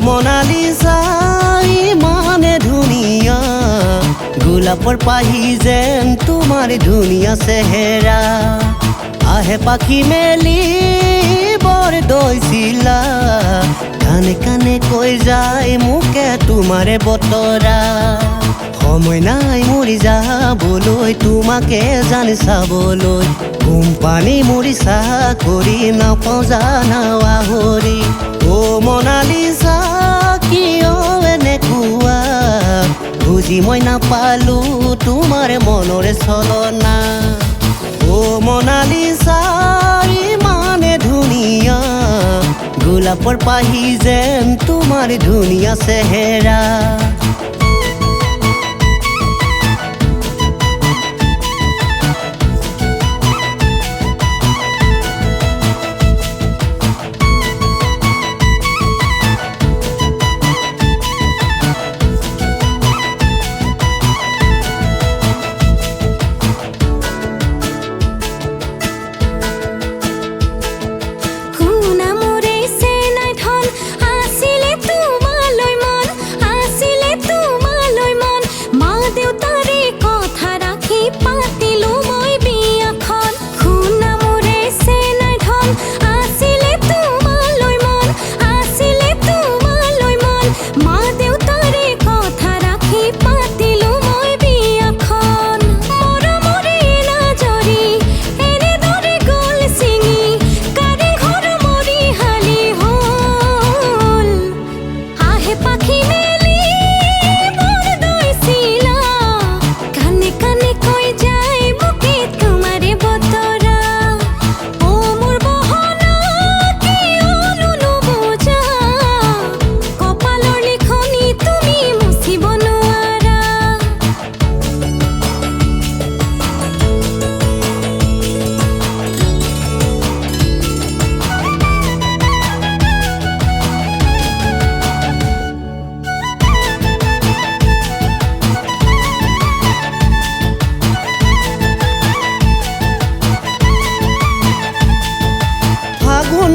Mona Lisa ইমানে ধুনিয়া গোলাপৰ পাহি যেন তোমাৰ ধুনীয়া চেহেৰা আহে পাখি মেলি বৰ দৈছিলা কানে কানে কৈ যায় মোকে তোমাৰে বতৰা সময় নাই মৰি যাবলৈ তোমাকে জানি চাবলৈ কোম্পানী মৰিছা কৰি নাপাওঁ জানা আহৰি অ মোনালিসা কিয় এনেকুৱা বুজি মই নাপালো তোমাৰ মনৰে চলনা অ মোনালিসা ইমানে ধুনীয়া গোলাপৰ পাহি যেন তোমাৰ ধুনীয়া চেহেৰা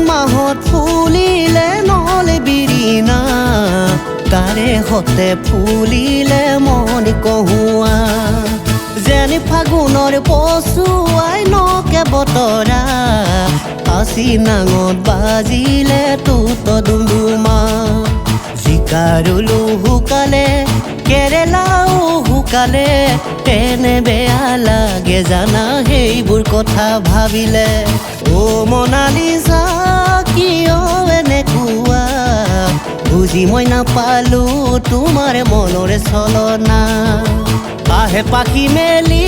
মাহত ফুলিলে নলে বিৰিণা তাৰে হতে ফুলিলে মন কহুৱা যেনে ফাগুনৰ পচুৱাই নকে বতৰা আছি নাঙত বাজিলে তুত ডুমডুমা জিকাৰুলো শুকালে কেৰেলাও শুকালে তেনে বেয়া লাগে জানা সেইবোৰ কথা ভাবিলে অ মোনালিসা কিয় এনেকুৱা বুজি মই নাপালো তোমাৰ মনৰে চলনা আহে পাখি মেলি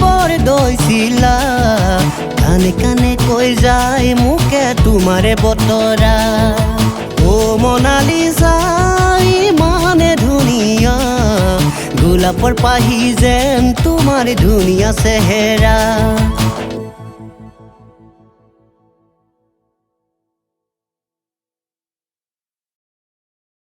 বৰ দৈছিলা কানে কানে কৈ যায় মোকে তোমাৰে বতৰা অ মোনালিসা ইমানে ধুনীয়া গোলাপৰ পাহি যেন তোমাৰ ধুনীয়া চেহেৰা